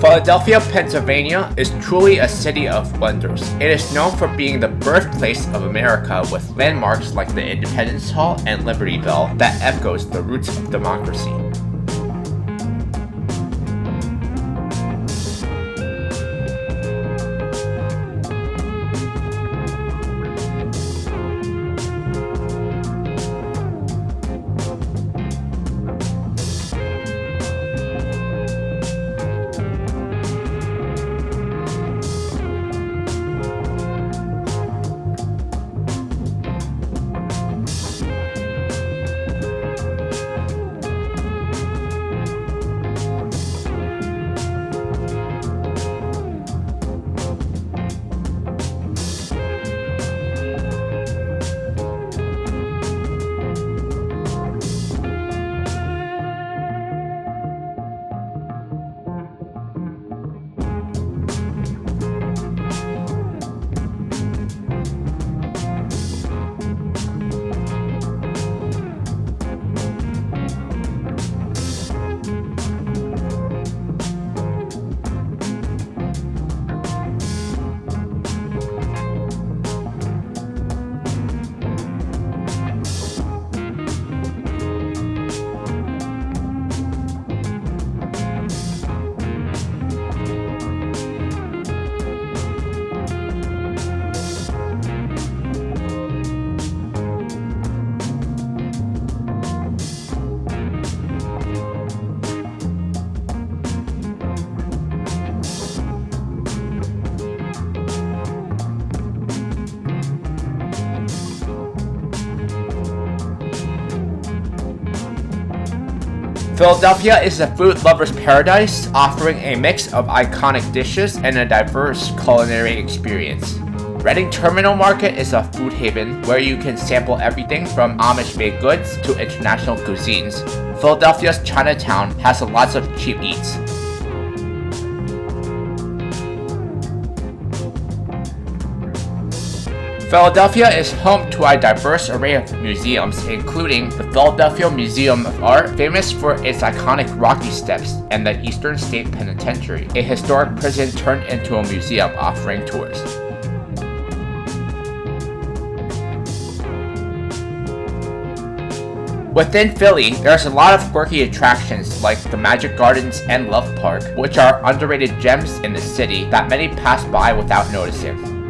Philadelphia, Pennsylvania is truly a city of wonders. It is known for being the birthplace of America with landmarks like the Independence Hall and Liberty Bell that echoes the roots of democracy. Philadelphia is a food lover's paradise, offering a mix of iconic dishes and a diverse culinary experience. Reading Terminal Market is a food haven where you can sample everything from Amish baked goods to international cuisines. Philadelphia's Chinatown has lots of cheap eats. Philadelphia is home to a diverse array of museums, including the Philadelphia Museum of Art, famous for its iconic Rocky Steps, and the Eastern State Penitentiary, a historic prison turned into a museum offering tours. Within Philly, there's a lot of quirky attractions like the Magic Gardens and Love Park, which are underrated gems in the city that many pass by without noticing.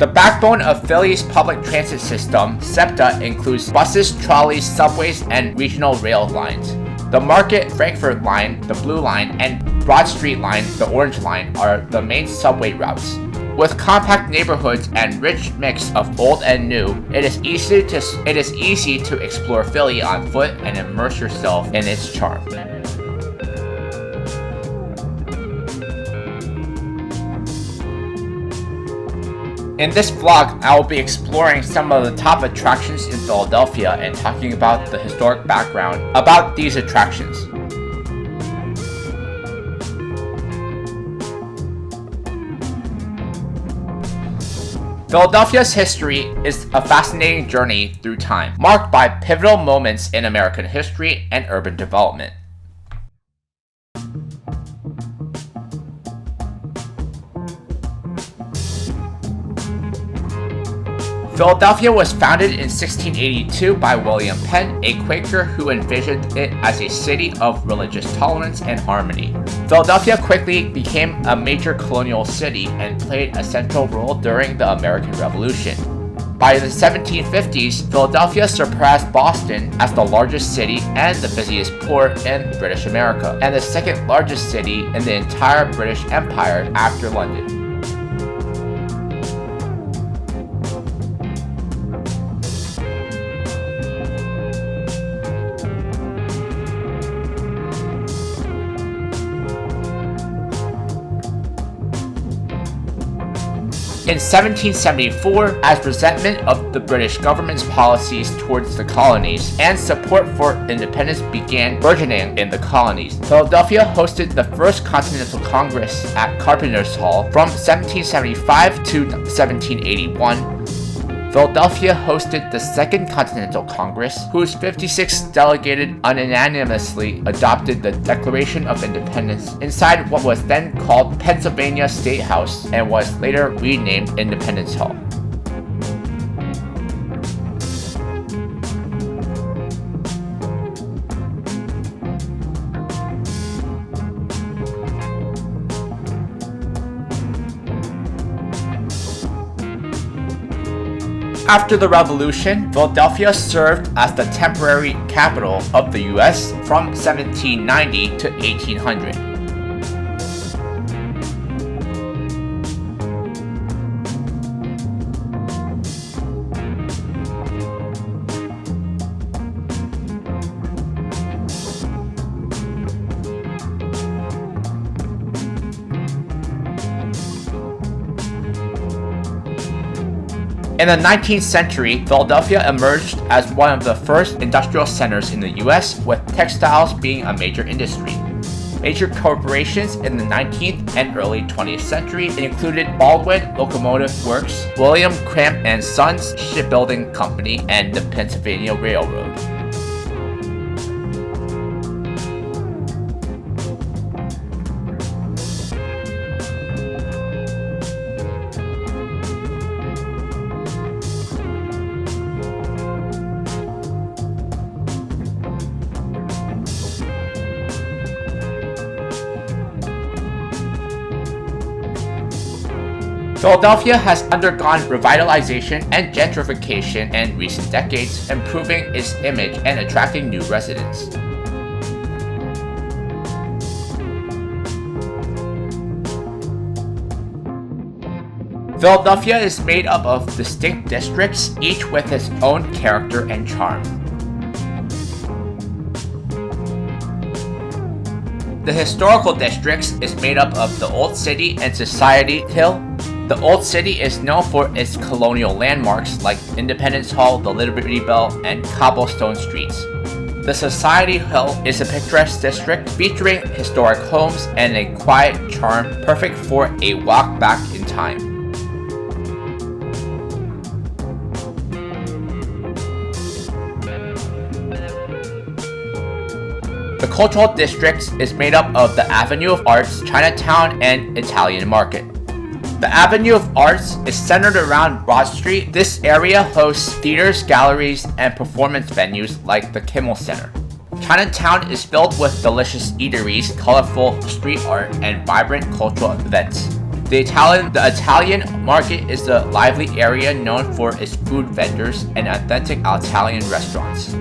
The backbone of Philly's public transit system, SEPTA, includes buses, trolleys, subways, and regional rail lines. The Market, Frankford Line, the Blue Line, and Broad Street Line, the Orange Line, are the main subway routes. With compact neighborhoods and rich mix of old and new, it is easy to explore Philly on foot and immerse yourself in its charm. In this vlog, I will be exploring some of the top attractions in Philadelphia and talking about the historic background about these attractions. Philadelphia's history is a fascinating journey through time, marked by pivotal moments in American history and urban development. Philadelphia was founded in 1682 by William Penn, a Quaker who envisioned it as a city of religious tolerance and harmony. Philadelphia quickly became a major colonial city and played a central role during the American Revolution. By the 1750s, Philadelphia surpassed Boston as the largest city and the busiest port in British America, and the second largest city in the entire British Empire after London. In 1774, as resentment of the British government's policies towards the colonies and support for independence began burgeoning in the colonies, Philadelphia hosted the First Continental Congress at Carpenter's Hall from 1775 to 1781. Philadelphia hosted the Second Continental Congress, whose 56 delegated unanimously adopted the Declaration of Independence inside what was then called Pennsylvania State House and was later renamed Independence Hall. After the Revolution, Philadelphia served as the temporary capital of the U.S. from 1790 to 1800. In the 19th century, Philadelphia emerged as one of the first industrial centers in the U.S., with textiles being a major industry. Major corporations in the 19th and early 20th century included Baldwin Locomotive Works, William Cramp and Sons Shipbuilding Company, and the Pennsylvania Railroad. Philadelphia has undergone revitalization and gentrification in recent decades, improving its image and attracting new residents. Philadelphia is made up of distinct districts, each with its own character and charm. The historical districts is made up of the Old City and Society Hill. The Old City is known for its colonial landmarks like Independence Hall, the Liberty Bell, and cobblestone streets. The Society Hill is a picturesque district featuring historic homes and a quiet charm perfect for a walk back in time. The cultural district is made up of the Avenue of Arts, Chinatown, and Italian Market. The Avenue of Arts is centered around Broad Street. This area hosts theaters, galleries, and performance venues like the Kimmel Center. Chinatown is filled with delicious eateries, colorful street art, and vibrant cultural events. The Italian Market is a lively area known for its food vendors and authentic Italian restaurants.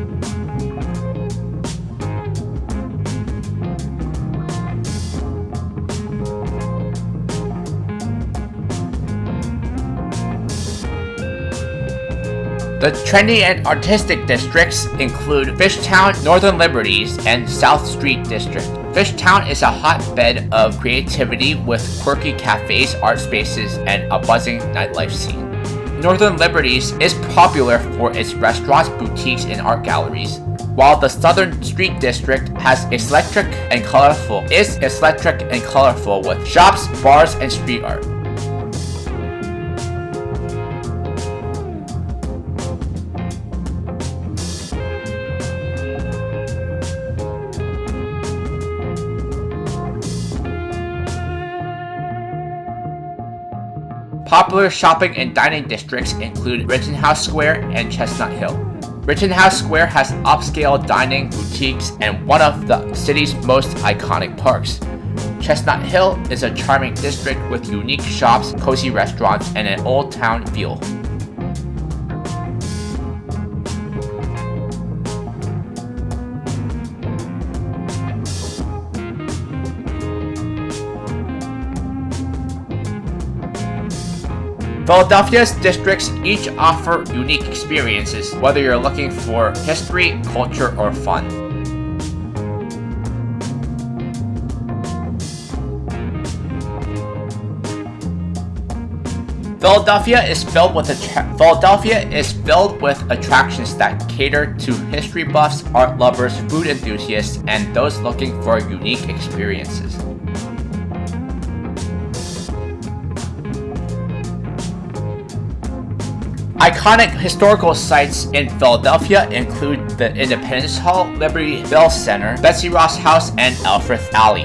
The trendy and artistic districts include Fishtown, Northern Liberties, and South Street District. Fishtown is a hotbed of creativity with quirky cafes, art spaces, and a buzzing nightlife scene. Northern Liberties is popular for its restaurants, boutiques, and art galleries, while the Southern Street District is eclectic and colorful with shops, bars, and street art. Popular shopping and dining districts include Rittenhouse Square and Chestnut Hill. Rittenhouse Square has upscale dining, boutiques, and one of the city's most iconic parks. Chestnut Hill is a charming district with unique shops, cozy restaurants, and an old town feel. Philadelphia's districts each offer unique experiences, whether you're looking for history, culture, or fun. Philadelphia is filled with attractions that cater to history buffs, art lovers, food enthusiasts, and those looking for unique experiences. Iconic historical sites in Philadelphia include the Independence Hall, Liberty Bell Center, Betsy Ross House, and Elfreth Alley.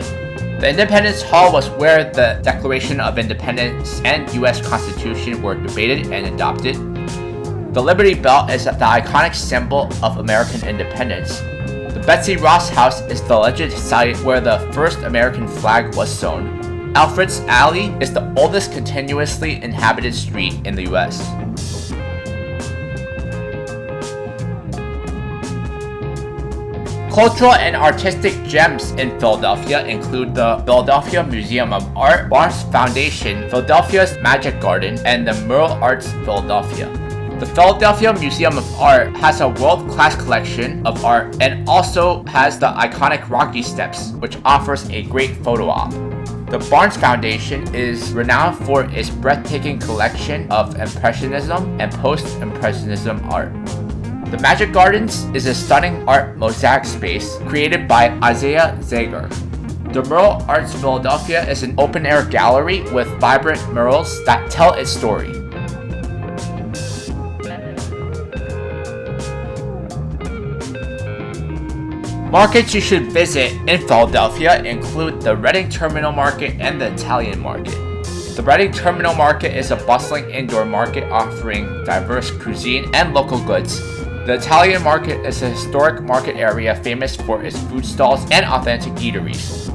The Independence Hall was where the Declaration of Independence and U.S. Constitution were debated and adopted. The Liberty Bell is the iconic symbol of American independence. The Betsy Ross House is the alleged site where the first American flag was sewn. Elfreth's Alley is the oldest continuously inhabited street in the U.S. Cultural and artistic gems in Philadelphia include the Philadelphia Museum of Art, Barnes Foundation, Philadelphia's Magic Garden, and the Mural Arts Philadelphia. The Philadelphia Museum of Art has a world-class collection of art and also has the iconic Rocky Steps, which offers a great photo op. The Barnes Foundation is renowned for its breathtaking collection of Impressionism and Post-Impressionism art. The Magic Gardens is a stunning art mosaic space created by Isaiah Zager. The Mural Arts Philadelphia is an open-air gallery with vibrant murals that tell its story. Markets you should visit in Philadelphia include the Reading Terminal Market and the Italian Market. The Reading Terminal Market is a bustling indoor market offering diverse cuisine and local goods. The Italian Market is a historic market area famous for its food stalls and authentic eateries.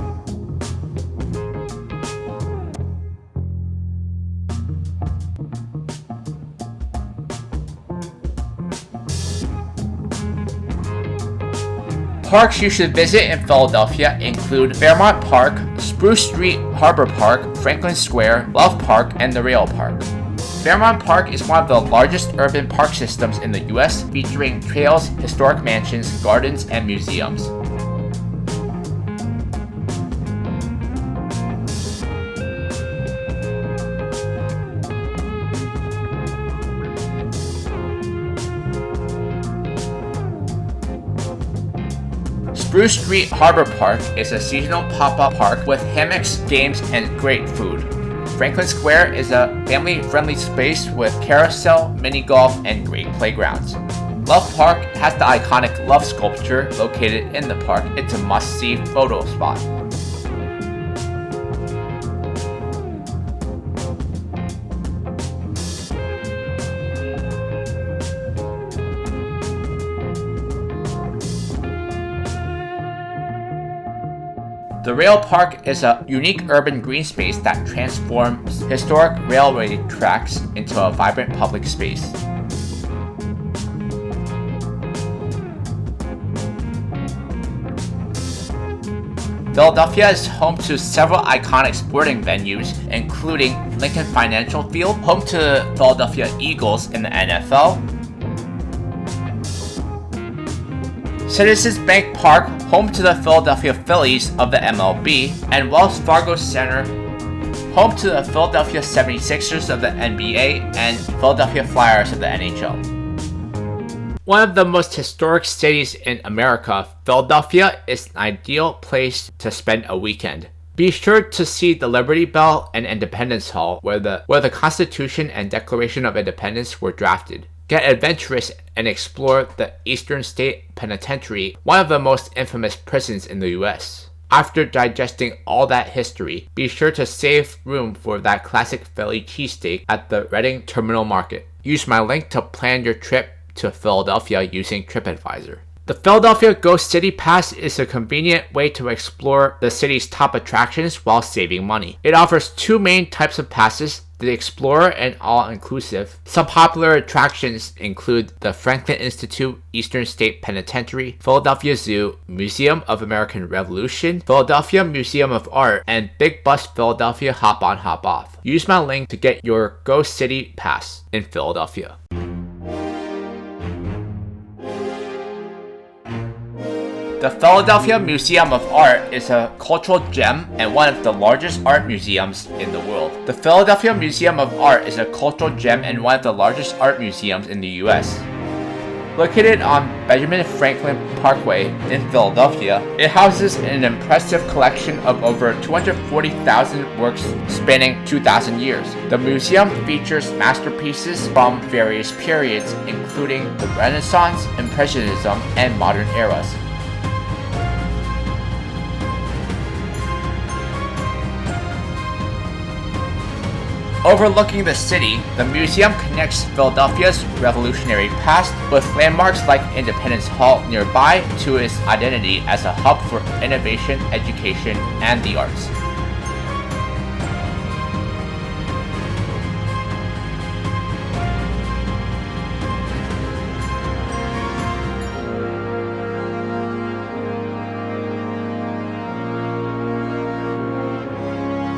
Parks you should visit in Philadelphia include Fairmount Park, Spruce Street, Harbor Park, Franklin Square, Love Park, and the Rail Park. Fairmount Park is one of the largest urban park systems in the U.S., featuring trails, historic mansions, gardens, and museums. Spruce Street Harbor Park is a seasonal pop-up park with hammocks, games, and great food. Franklin Square is a family-friendly space with carousel, mini-golf, and great playgrounds. Love Park has the iconic Love sculpture located in the park. It's a must-see photo spot. The Rail Park is a unique urban green space that transforms historic railway tracks into a vibrant public space. Philadelphia is home to several iconic sporting venues, including Lincoln Financial Field, home to the Philadelphia Eagles in the NFL, Citizens Bank Park, home to the Philadelphia Phillies of the MLB, and Wells Fargo Center, home to the Philadelphia 76ers of the NBA and Philadelphia Flyers of the NHL. One of the most historic cities in America, Philadelphia is an ideal place to spend a weekend. Be sure to see the Liberty Bell and Independence Hall, where the Constitution and Declaration of Independence were drafted. Get adventurous and explore the Eastern State Penitentiary, one of the most infamous prisons in the US. After digesting all that history, be sure to save room for that classic Philly cheesesteak at the Reading Terminal Market. Use my link to plan your trip to Philadelphia using TripAdvisor. The Philadelphia Ghost City Pass is a convenient way to explore the city's top attractions while saving money. It offers two main types of passes: the Explorer and All-Inclusive. Some popular attractions include the Franklin Institute, Eastern State Penitentiary, Philadelphia Zoo, Museum of American Revolution, Philadelphia Museum of Art, and Big Bus Philadelphia Hop On Hop Off. Use my link to get your Ghost City Pass in Philadelphia. The Philadelphia Museum of Art is a cultural gem and one of the largest art museums in the world. The Philadelphia Museum of Art is a cultural gem and one of the largest art museums in the US. Located on Benjamin Franklin Parkway in Philadelphia, it houses an impressive collection of over 240,000 works spanning 2,000 years. The museum features masterpieces from various periods, including the Renaissance, Impressionism, and modern eras. Overlooking the city, the museum connects Philadelphia's revolutionary past with landmarks like Independence Hall nearby to its identity as a hub for innovation, education, and the arts.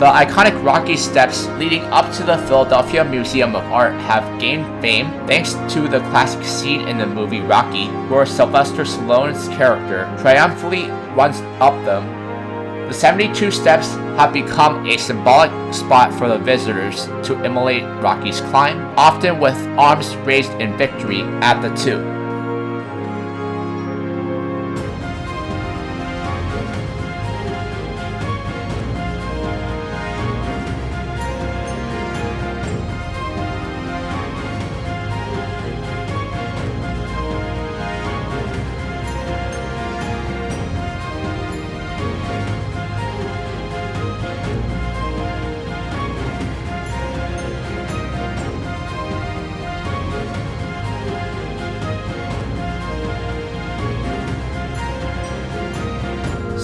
The iconic rocky steps leading up to the Philadelphia Museum of Art have gained fame thanks to the classic scene in the movie Rocky, where Sylvester Stallone's character triumphantly runs up them. The 72 steps have become a symbolic spot for the visitors to emulate Rocky's climb, often with arms raised in victory at the two.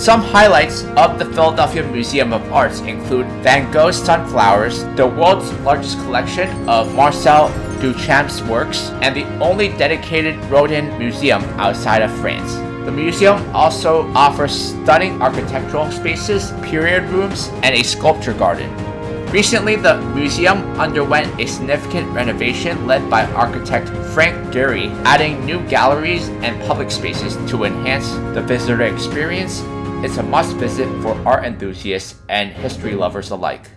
Some highlights of the Philadelphia Museum of Arts include Van Gogh's Sunflowers, the world's largest collection of Marcel Duchamp's works, and the only dedicated Rodin museum outside of France. The museum also offers stunning architectural spaces, period rooms, and a sculpture garden. Recently, the museum underwent a significant renovation led by architect Frank Gehry, adding new galleries and public spaces to enhance the visitor experience. It's a must visit for art enthusiasts and history lovers alike.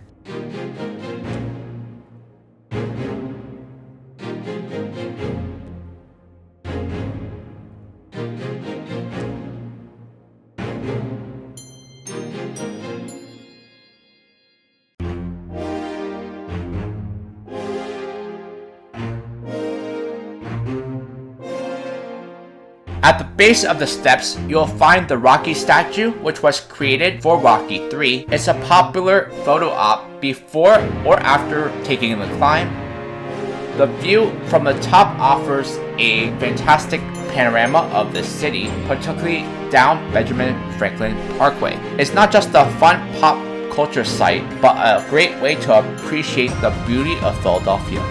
At the base of the steps, you'll find the Rocky statue, which was created for Rocky 3. It's a popular photo op before or after taking the climb. The view from the top offers a fantastic panorama of the city, particularly down Benjamin Franklin Parkway. It's not just a fun pop culture site, but a great way to appreciate the beauty of Philadelphia.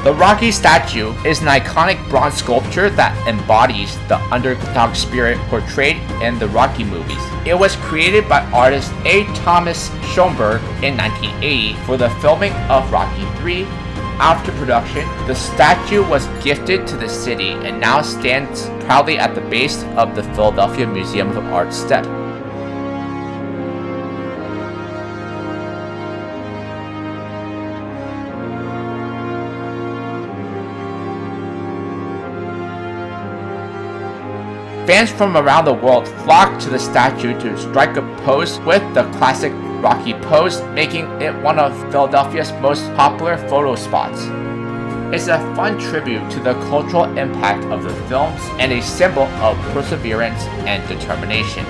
The Rocky statue is an iconic bronze sculpture that embodies the underdog spirit portrayed in the Rocky movies. It was created by artist A. Thomas Schoenberg in 1980 for the filming of Rocky 3. After production, the statue was gifted to the city and now stands proudly at the base of the Philadelphia Museum of Art step. Fans from around the world flock to the statue to strike a pose with the classic Rocky pose, making it one of Philadelphia's most popular photo spots. It's a fun tribute to the cultural impact of the films and a symbol of perseverance and determination.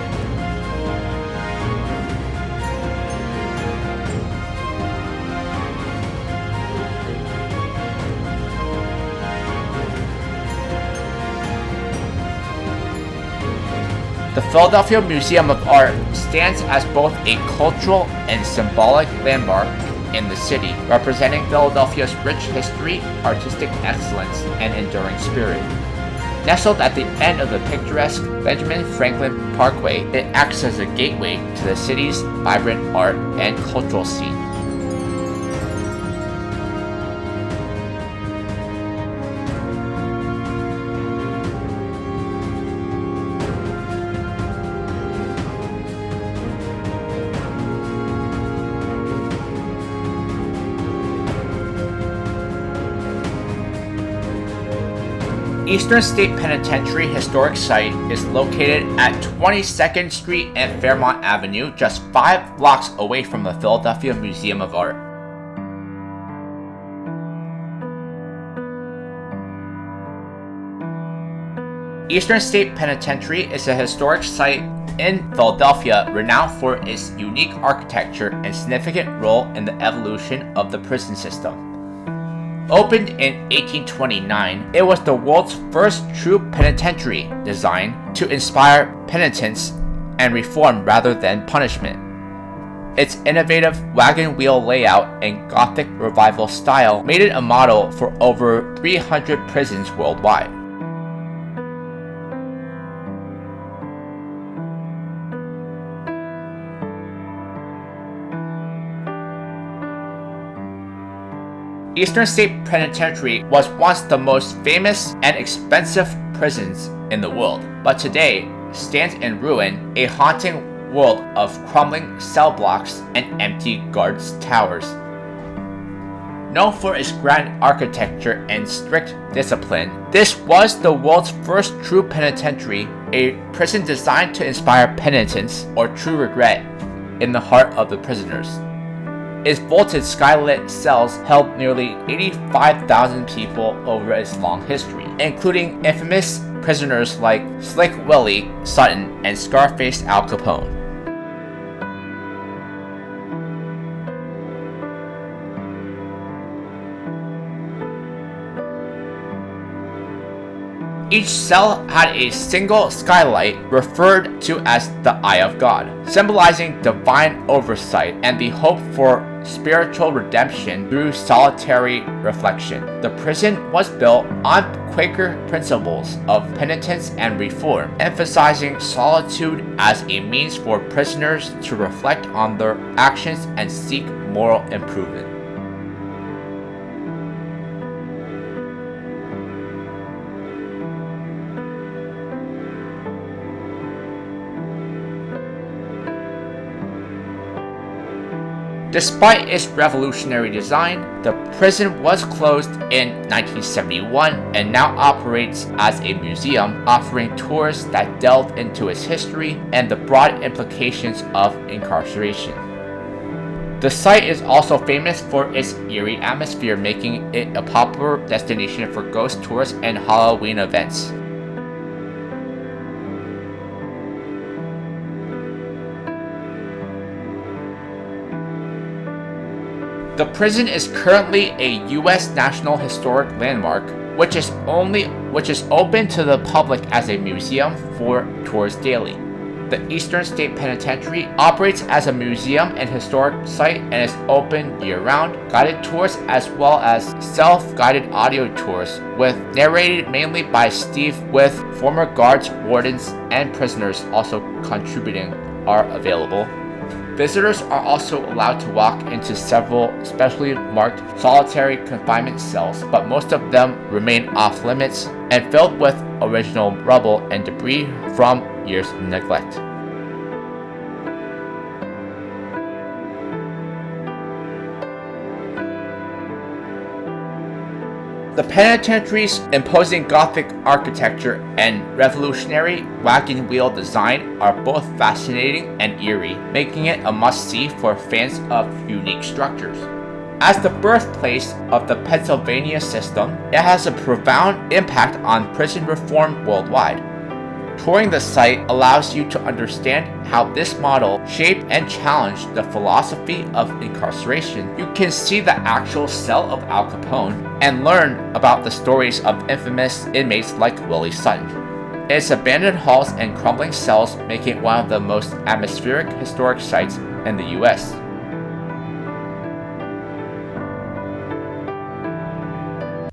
The Philadelphia Museum of Art stands as both a cultural and symbolic landmark in the city, representing Philadelphia's rich history, artistic excellence, and enduring spirit. Nestled at the end of the picturesque Benjamin Franklin Parkway, it acts as a gateway to the city's vibrant art and cultural scene. Eastern State Penitentiary Historic Site is located at 22nd Street and Fairmont Avenue, just 5 blocks away from the Philadelphia Museum of Art. Eastern State Penitentiary is a historic site in Philadelphia renowned for its unique architecture and significant role in the evolution of the prison system. Opened in 1829, it was the world's first true penitentiary designed to inspire penitence and reform rather than punishment. Its innovative wagon wheel layout and Gothic Revival style made it a model for over 300 prisons worldwide. Eastern State Penitentiary was once the most famous and expensive prisons in the world, but today stands in ruin, a haunting world of crumbling cell blocks and empty guards towers. Known for its grand architecture and strict discipline, this was the world's first true penitentiary, a prison designed to inspire penitence or true regret in the heart of the prisoners. Its vaulted skylit cells held nearly 85,000 people over its long history, including infamous prisoners like Slick Willie Sutton and Scarface Al Capone. Each cell had a single skylight referred to as the Eye of God, symbolizing divine oversight and the hope for spiritual redemption through solitary reflection. The prison was built on Quaker principles of penitence and reform, emphasizing solitude as a means for prisoners to reflect on their actions and seek moral improvement. Despite its revolutionary design, the prison was closed in 1971 and now operates as a museum, offering tours that delve into its history and the broad implications of incarceration. The site is also famous for its eerie atmosphere, making it a popular destination for ghost tours and Halloween events. The prison is currently a U.S. National Historic Landmark, which is open to the public as a museum for tours daily. The Eastern State Penitentiary operates as a museum and historic site and is open year-round. Guided tours as well as self-guided audio tours, with narrated mainly by Steve, with former guards, wardens, and prisoners also contributing, are available. Visitors are also allowed to walk into several specially marked solitary confinement cells, but most of them remain off limits and filled with original rubble and debris from years of neglect. The penitentiary's imposing Gothic architecture and revolutionary wagon wheel design are both fascinating and eerie, making it a must-see for fans of unique structures. As the birthplace of the Pennsylvania system, it has a profound impact on prison reform worldwide. Touring the site allows you to understand how this model shaped and challenged the philosophy of incarceration. You can see the actual cell of Al Capone and learn about the stories of infamous inmates like Willie Sutton. Its abandoned halls and crumbling cells make it one of the most atmospheric historic sites in the U.S.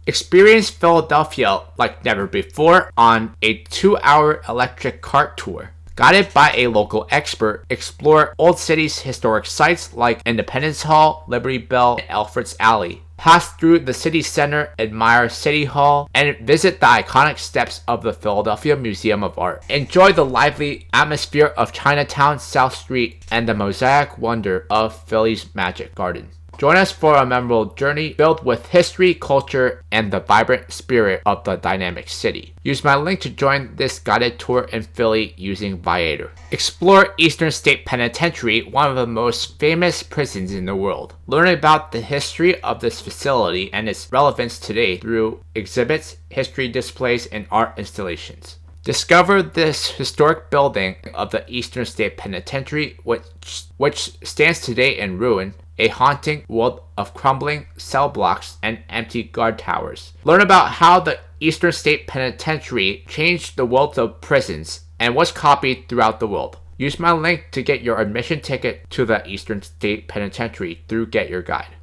Experience Philadelphia like never before on a 2-hour electric cart tour. Guided by a local expert, explore Old City's historic sites like Independence Hall, Liberty Bell, and Alfred's Alley. Pass through the city center, admire City Hall, and visit the iconic steps of the Philadelphia Museum of Art. Enjoy the lively atmosphere of Chinatown, South Street, and the mosaic wonder of Philly's Magic Garden. Join us for a memorable journey filled with history, culture, and the vibrant spirit of the dynamic city. Use my link to join this guided tour in Philly using Viator. Explore Eastern State Penitentiary, one of the most famous prisons in the world. Learn about the history of this facility and its relevance today through exhibits, history displays, and art installations. Discover this historic building of the Eastern State Penitentiary, which stands today in ruin, a haunting world of crumbling cell blocks and empty guard towers. Learn about how the Eastern State Penitentiary changed the world of prisons and was copied throughout the world. Use my link to get your admission ticket to the Eastern State Penitentiary through Get Your Guide.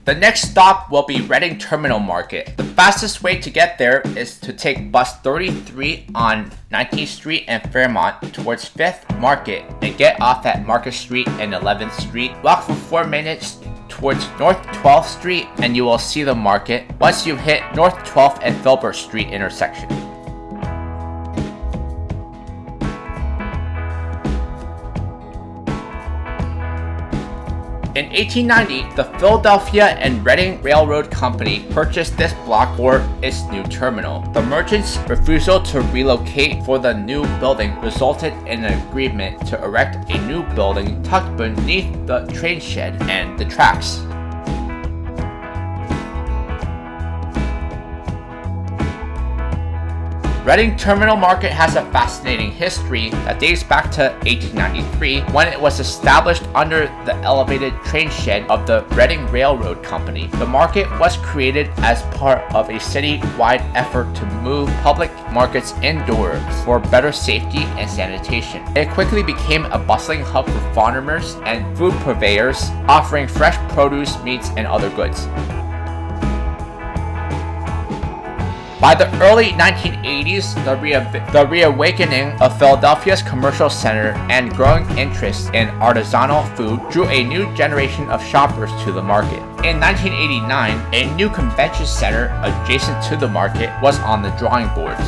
The next stop will be Reading Terminal Market. The fastest way to get there is to take bus 33 on 19th Street and Fairmont towards 5th Market and get off at Market Street and 11th Street. Walk for 4 minutes towards North 12th Street and you will see the market once you hit North 12th and Filbert Street intersection. In 1890, the Philadelphia and Reading Railroad Company purchased this block for its new terminal. The merchants' refusal to relocate for the new building resulted in an agreement to erect a new building tucked beneath the train shed and the tracks. Reading Terminal Market has a fascinating history that dates back to 1893 when it was established under the elevated train shed of the Reading Railroad Company. The market was created as part of a city-wide effort to move public markets indoors for better safety and sanitation. It quickly became a bustling hub for farmers and food purveyors, offering fresh produce, meats, and other goods. By the early 1980s, the reawakening of Philadelphia's commercial center and growing interest in artisanal food drew a new generation of shoppers to the market. In 1989, a new convention center adjacent to the market was on the drawing boards.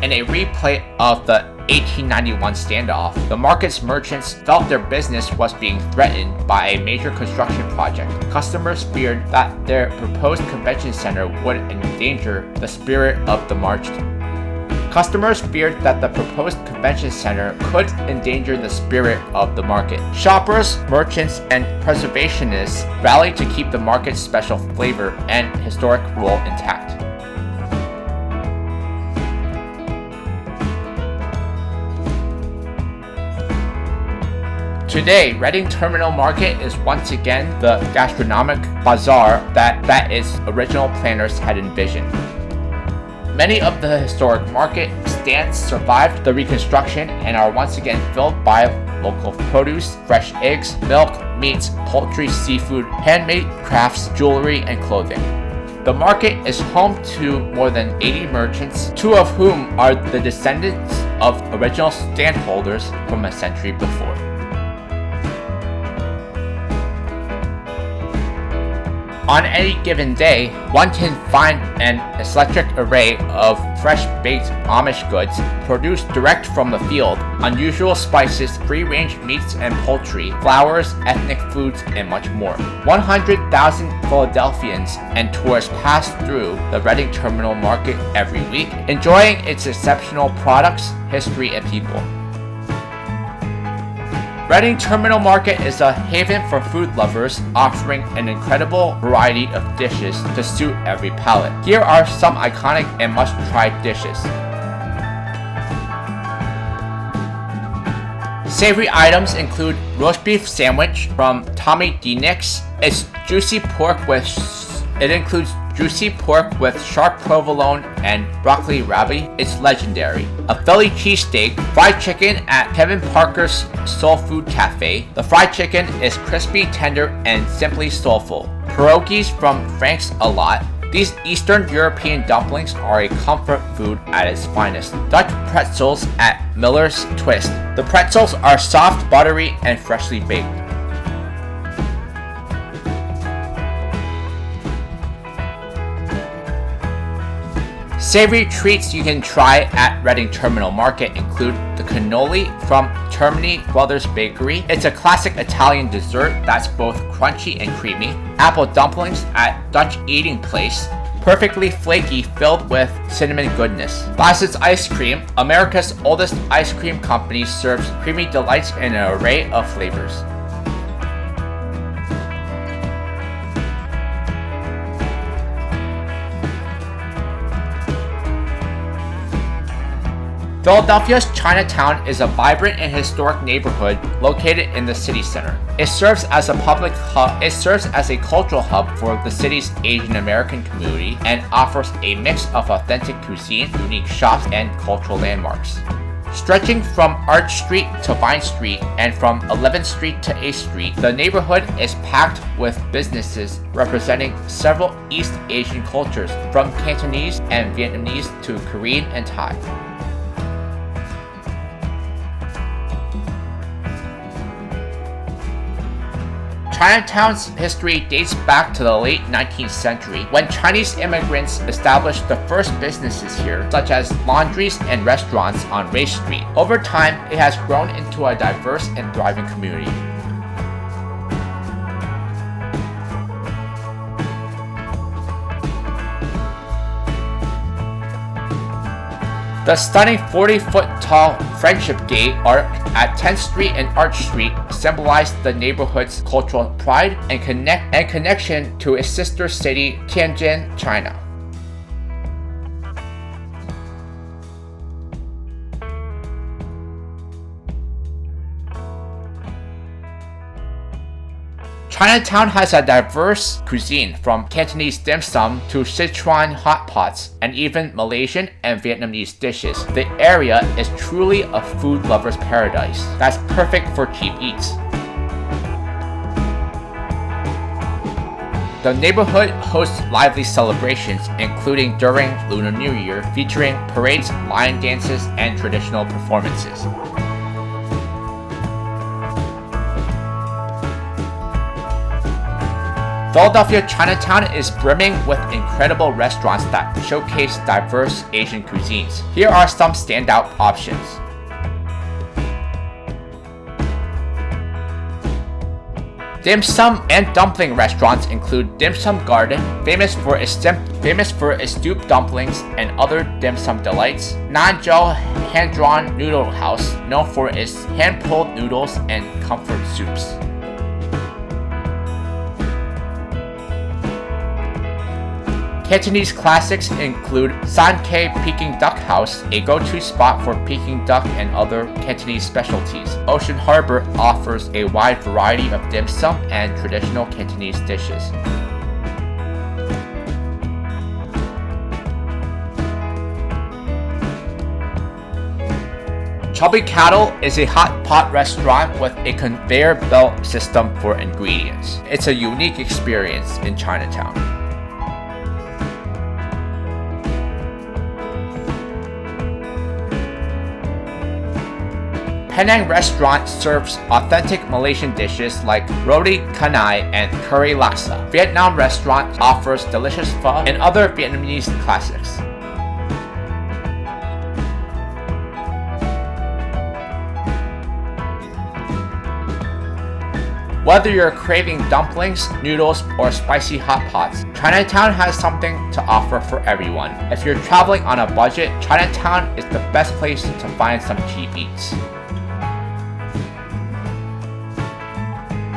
In a replay of the 1891 standoff, the market's merchants felt their business was being threatened by a major construction project. Customers feared that their proposed convention center would endanger the spirit of the market. Customers feared that the proposed convention center could endanger the spirit of the market. Shoppers, merchants, and preservationists rallied to keep the market's special flavor and historic role intact. Today, Reading Terminal Market is once again the gastronomic bazaar that its original planners had envisioned. Many of the historic market stands survived the reconstruction and are once again filled by local produce, fresh eggs, milk, meats, poultry, seafood, handmade crafts, jewelry, and clothing. The market is home to more than 80 merchants, 2 of whom are the descendants of original standholders from a century before. On any given day, one can find an eclectic array of fresh-baked Amish goods produced direct from the field, unusual spices, free-range meats and poultry, flowers, ethnic foods, and much more. 100,000 Philadelphians and tourists pass through the Reading Terminal Market every week, enjoying its exceptional products, history, and people. Reading Terminal Market is a haven for food lovers, offering an incredible variety of dishes to suit every palate. Here are some iconic and must-try dishes. Savory items include roast beef sandwich from Tommy D. Nick's. It includes juicy pork with sharp provolone and broccoli rabe. It's legendary. A Philly cheesesteak, fried chicken at Kevin Parker's Soul Food Cafe. The fried chicken is crispy, tender, and simply soulful. Pierogies from Frank's A Lot. These Eastern European dumplings are a comfort food at its finest. Dutch pretzels at Miller's Twist. The pretzels are soft, buttery, and freshly baked. Savory treats you can try at Reading Terminal Market include the cannoli from Termini Brothers Bakery. It's a classic Italian dessert that's both crunchy and creamy. Apple dumplings at Dutch Eating Place, perfectly flaky, filled with cinnamon goodness. Bassett's Ice Cream, America's oldest ice cream company, serves creamy delights in an array of flavors. Philadelphia's Chinatown is a vibrant and historic neighborhood located in the city center. It serves as a cultural hub for the city's Asian American community and offers a mix of authentic cuisine, unique shops, and cultural landmarks. Stretching from Arch Street to Vine Street and from 11th Street to 8th Street, the neighborhood is packed with businesses representing several East Asian cultures, from Cantonese and Vietnamese to Korean and Thai. Chinatown's history dates back to the late 19th century, when Chinese immigrants established the first businesses here, such as laundries and restaurants on Race Street. Over time, it has grown into a diverse and thriving community. The stunning 40-foot-tall Friendship Gate arc at 10th Street and Arch Street symbolize the neighborhood's cultural pride and connection to its sister city, Tianjin, China. Chinatown has a diverse cuisine, from Cantonese dim sum to Sichuan hot pots, and even Malaysian and Vietnamese dishes. The area is truly a food lover's paradise that's perfect for cheap eats. The neighborhood hosts lively celebrations, including during Lunar New Year, featuring parades, lion dances, and traditional performances. Philadelphia Chinatown is brimming with incredible restaurants that showcase diverse Asian cuisines. Here are some standout options. Dim sum and dumpling restaurants include Dim Sum Garden, famous for its stewed dumplings and other dim sum delights. Nanzhou Hand-Drawn Noodle House, known for its hand-pulled noodles and comfort soups. Cantonese classics include San Kei Peking Duck House, a go-to spot for Peking duck and other Cantonese specialties. Ocean Harbor offers a wide variety of dim sum and traditional Cantonese dishes. Chubby Cattle is a hot pot restaurant with a conveyor belt system for ingredients. It's a unique experience in Chinatown. Penang Restaurant serves authentic Malaysian dishes like roti canai and curry laksa. Vietnam Restaurant offers delicious pho and other Vietnamese classics. Whether you're craving dumplings, noodles, or spicy hot pots, Chinatown has something to offer for everyone. If you're traveling on a budget, Chinatown is the best place to find some cheap eats.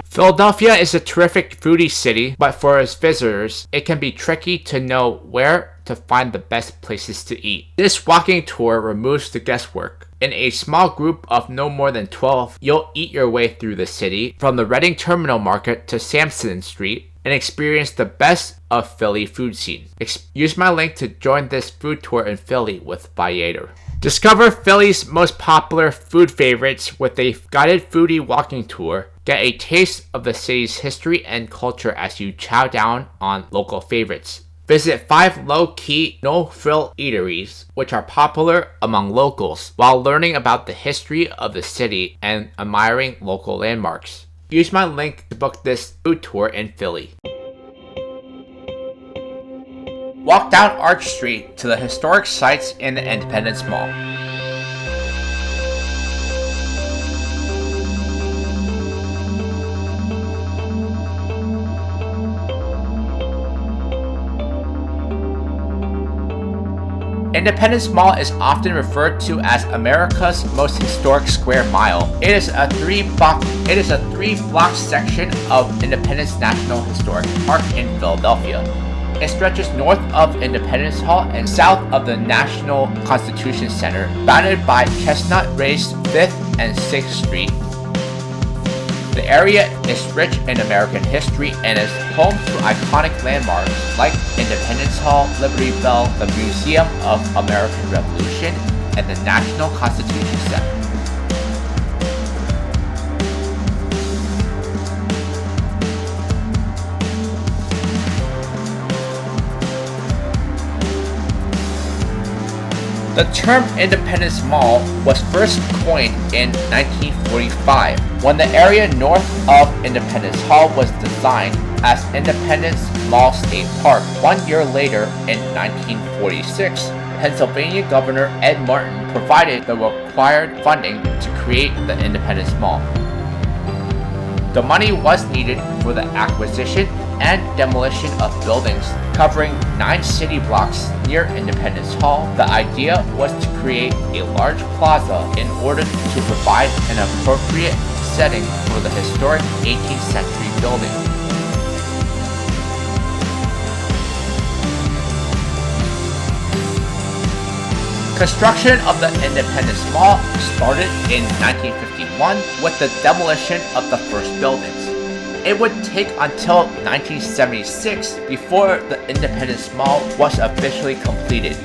Philadelphia is a terrific foodie city, but for its visitors, it can be tricky to know where to find the best places to eat. This walking tour removes the guesswork. In a small group of no more than 12, you'll eat your way through the city, from the Reading Terminal Market to Sampson Street, and experience the best of Philly food scene. Use my link to join this food tour in Philly with Viator. Discover Philly's most popular food favorites with a guided foodie walking tour. Get a taste of the city's history and culture as you chow down on local favorites. Visit 5 low-key, no-frill eateries, which are popular among locals, while learning about the history of the city and admiring local landmarks. Use my link to book this food tour in Philly. Walk down Arch Street to the historic sites in the Independence Mall. Independence Mall is often referred to as America's most historic square mile. It is a three-block section of Independence National Historic Park in Philadelphia. It stretches north of Independence Hall and south of the National Constitution Center, bounded by chestnut-raised 5th and 6th Street. The area is rich in American history and is home to iconic landmarks like Independence Hall, Liberty Bell, the Museum of American Revolution, and the National Constitution Center. The term Independence Mall was first coined in 1945 when the area north of Independence Hall was designed as Independence Mall State Park. 1 year later, in 1946, Pennsylvania Governor Ed Martin provided the required funding to create the Independence Mall. The money was needed for the acquisition and demolition of buildings covering 9 city blocks near Independence Hall. The idea was to create a large plaza in order to provide an appropriate setting for the historic 18th century building. Construction of the Independence Mall started in 1951 with the demolition of the first buildings. It would take until 1976 before the Independence Mall was officially completed.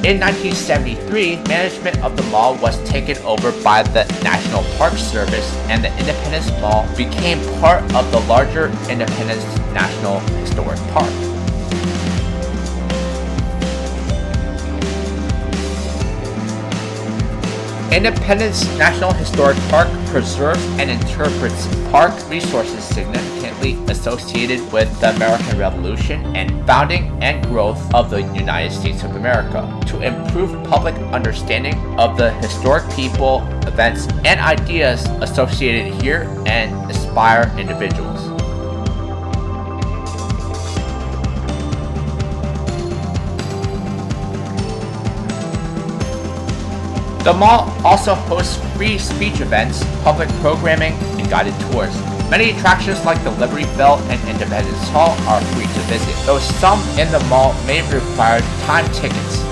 In 1973, management of the mall was taken over by the National Park Service, and the Independence Mall became part of the larger Independence National Historic Park. Independence National Historic Park preserves and interprets park resources significantly associated with the American Revolution and founding and growth of the United States of America to improve public understanding of the historic people, events, and ideas associated here and inspire individuals. The mall also hosts free speech events, public programming, and guided tours. Many attractions like the Liberty Bell and Independence Hall are free to visit, though some in the mall may require time tickets.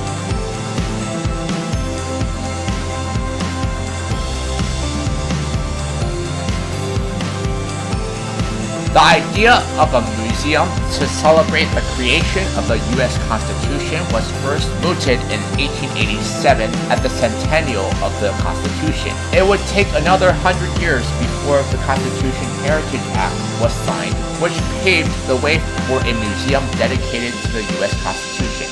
The idea of a museum to celebrate the creation of the U.S. Constitution was first mooted in 1887 at the centennial of the Constitution. It would take another 100 years before the Constitution Heritage Act was signed, which paved the way for a museum dedicated to the U.S. Constitution.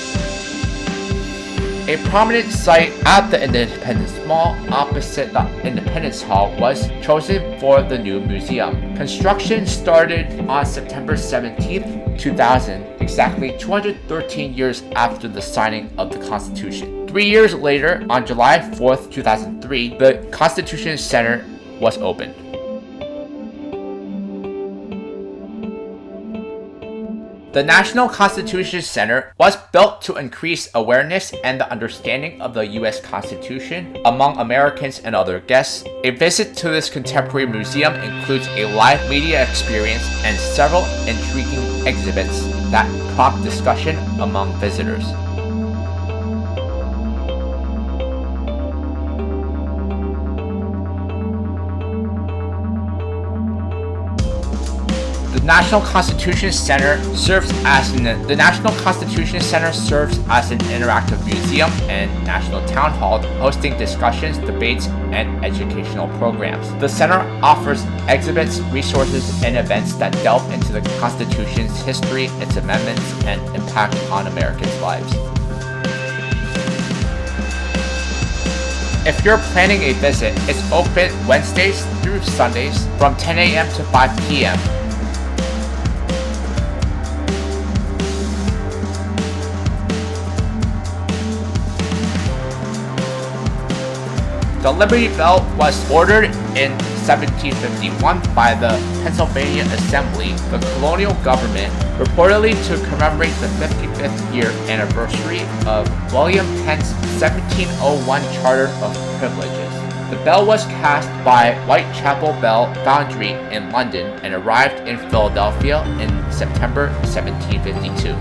A prominent site at the Independence Mall opposite the Independence Hall was chosen for the new museum. Construction started on September 17, 2000, exactly 213 years after the signing of the Constitution. 3 years later, on July 4, 2003, the Constitution Center was opened. The National Constitution Center was built to increase awareness and the understanding of the U.S. Constitution among Americans and other guests. A visit to this contemporary museum includes a live media experience and several intriguing exhibits that prompt discussion among visitors. The National Constitution Center serves as an interactive museum and national town hall, hosting discussions, debates, and educational programs. The center offers exhibits, resources, and events that delve into the Constitution's history, its amendments, and impact on Americans' lives. If you're planning a visit, it's open Wednesdays through Sundays from 10 a.m. to 5 p.m. The Liberty Bell was ordered in 1751 by the Pennsylvania Assembly, the colonial government, reportedly to commemorate the 55th year anniversary of William Penn's 1701 Charter of Privileges. The bell was cast by Whitechapel Bell Foundry in London and arrived in Philadelphia in September 1752.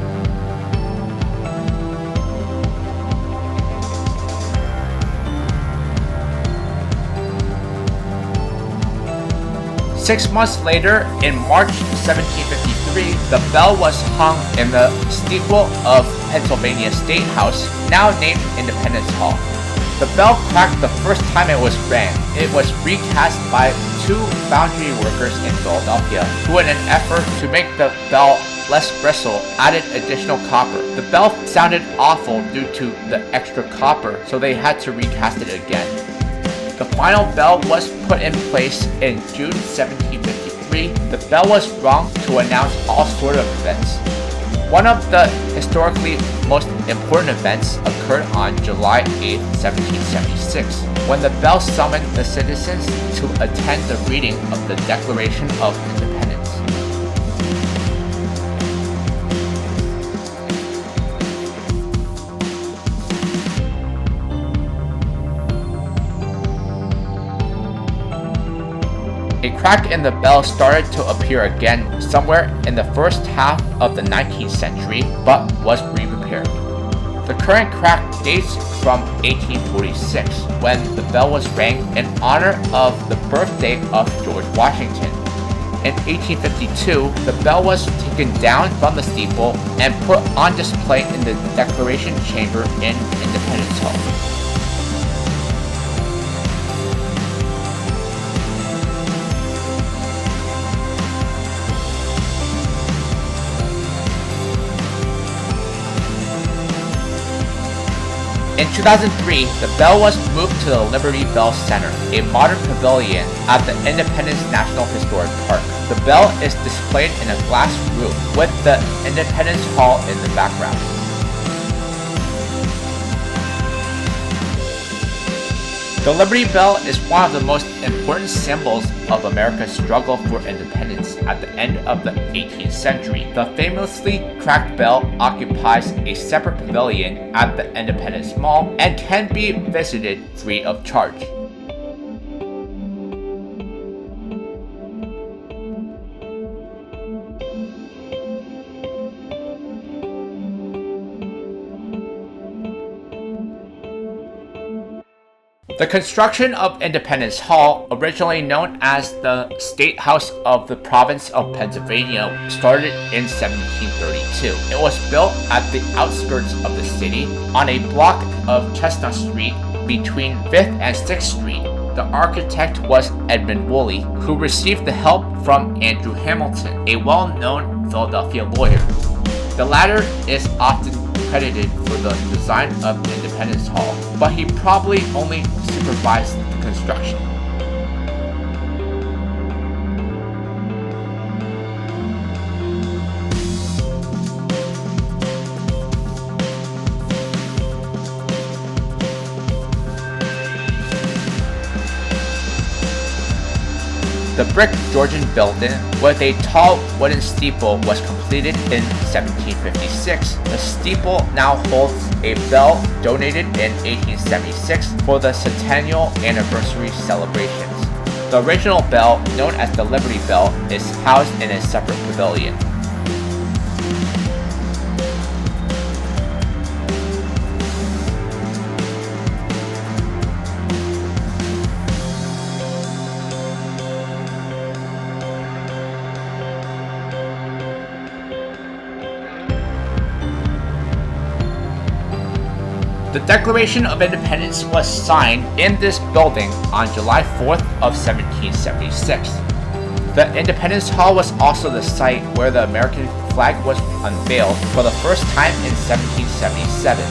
6 months later, in March 1753, the bell was hung in the steeple of Pennsylvania State House, now named Independence Hall. The bell cracked the first time it was rang. It was recast by 2 foundry workers in Philadelphia, who in an effort to make the bell less bristle, added additional copper. The bell sounded awful due to the extra copper, so they had to recast it again. The final bell was put in place in June 1753. The bell was rung to announce all sorts of events. One of the historically most important events occurred on July 8, 1776, when the bell summoned the citizens to attend the reading of the Declaration of Independence. A crack in the bell started to appear again somewhere in the first half of the 19th century, but was re-repaired. The current crack dates from 1846, when the bell was rang in honor of the birthday of George Washington. In 1852, the bell was taken down from the steeple and put on display in the Declaration Chamber in Independence Hall. In 2003, the bell was moved to the Liberty Bell Center, a modern pavilion at the Independence National Historic Park. The bell is displayed in a glass room with the Independence Hall in the background. The Liberty Bell is one of the most important symbols of America's struggle for independence at the end of the 18th century. The famously cracked bell occupies a separate pavilion at the Independence Mall and can be visited free of charge. The construction of Independence Hall, originally known as the State House of the Province of Pennsylvania, started in 1732. It was built at the outskirts of the city on a block of Chestnut Street between 5th and 6th Street. The architect was Edmund Woolley, who received the help from Andrew Hamilton, a well-known Philadelphia lawyer. The latter is often credited for the design of Independence Hall, but he probably only supervised the construction. The brick Georgian building with a tall wooden steeple was completed in 1756. The steeple now holds a bell donated in 1876 for the centennial anniversary celebrations. The original bell, known as the Liberty Bell, is housed in a separate pavilion. The Declaration of Independence was signed in this building on July 4th of 1776. The Independence Hall was also the site where the American flag was unveiled for the first time in 1777.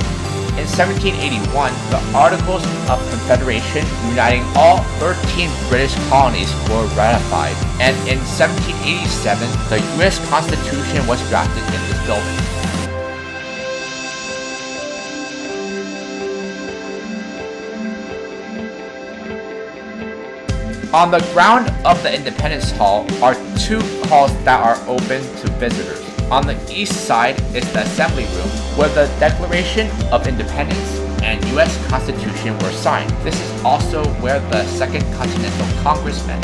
In 1781, the Articles of Confederation uniting all 13 British colonies were ratified, and in 1787, the U.S. Constitution was drafted in this building. On the ground of the Independence Hall are 2 halls that are open to visitors. On the east side is the Assembly Room, where the Declaration of Independence and U.S. Constitution were signed. This is also where the Second Continental Congress met.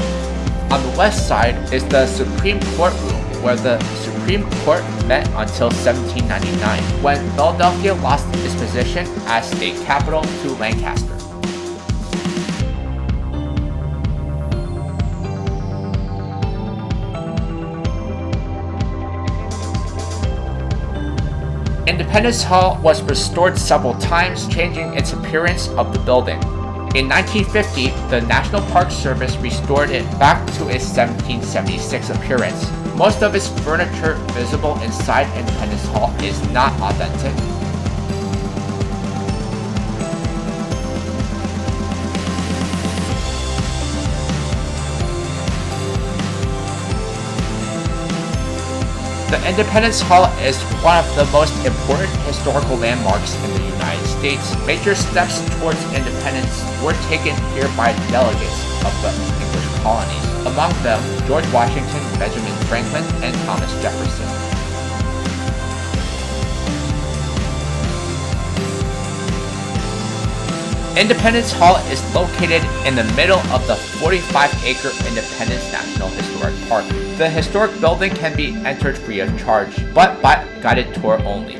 On the west side is the Supreme Court Room, where the Supreme Court met until 1799, when Philadelphia lost its position as state capital to Lancaster. Independence Hall was restored several times, changing its appearance of the building. In 1950, the National Park Service restored it back to its 1776 appearance. Most of its furniture visible inside Independence Hall is not authentic. The Independence Hall is one of the most important historical landmarks in the United States. Major steps towards independence were taken here by delegates of the English colonies, among them George Washington, Benjamin Franklin, and Thomas Jefferson. Independence Hall is located in the middle of the 45-acre Independence National Historic Park. The historic building can be entered free of charge, but by guided tour only.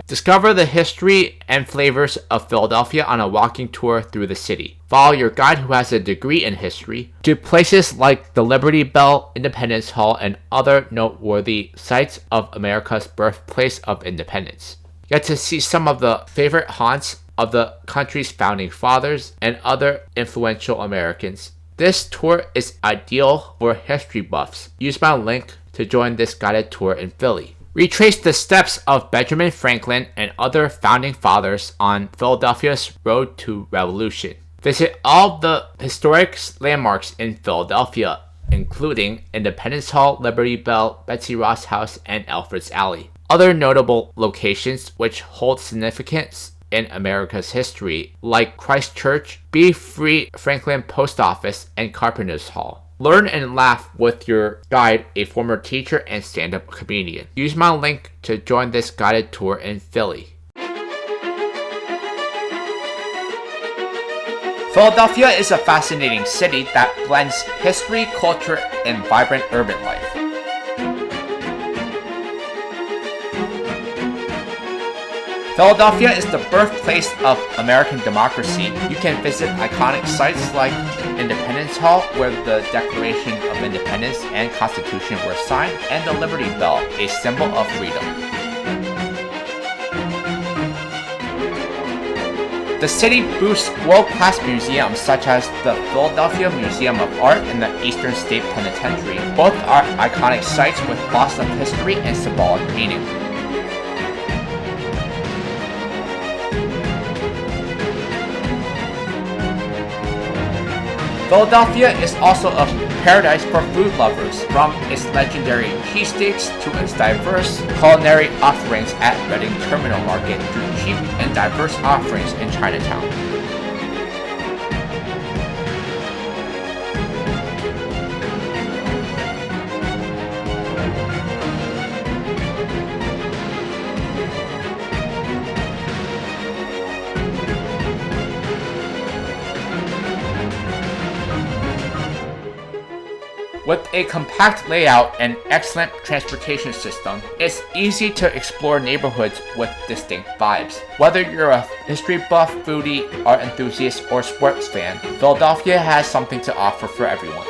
Discover the history and flavors of Philadelphia on a walking tour through the city. Follow your guide who has a degree in history to places like the Liberty Bell, Independence Hall, and other noteworthy sites of America's birthplace of independence. Get to see some of the favorite haunts of the country's founding fathers and other influential Americans. This tour is ideal for history buffs. Use my link to join this guided tour in Philly. Retrace the steps of Benjamin Franklin and other founding fathers on Philadelphia's road to revolution. Visit all the historic landmarks in Philadelphia, including Independence Hall, Liberty Bell, Betsy Ross House, and Alfred's Alley. Other notable locations which hold significance in America's history, like Christ Church, Be Free Franklin Post Office, and Carpenter's Hall. Learn and laugh with your guide, a former teacher and stand-up comedian. Use my link to join this guided tour in Philly. Philadelphia is a fascinating city that blends history, culture, and vibrant urban life. Philadelphia is the birthplace of American democracy. You can visit iconic sites like Independence Hall, where the Declaration of Independence and Constitution were signed, and the Liberty Bell, a symbol of freedom. The city boasts world-class museums such as the Philadelphia Museum of Art and the Eastern State Penitentiary. Both are iconic sites with lots of history and symbolic meaning. Philadelphia is also a paradise for food lovers, from its legendary cheesesteaks to its diverse culinary offerings at Reading Terminal Market to cheap and diverse offerings in Chinatown. With a compact layout and excellent transportation system, it's easy to explore neighborhoods with distinct vibes. Whether you're a history buff, foodie, art enthusiast, or sports fan, Philadelphia has something to offer for everyone.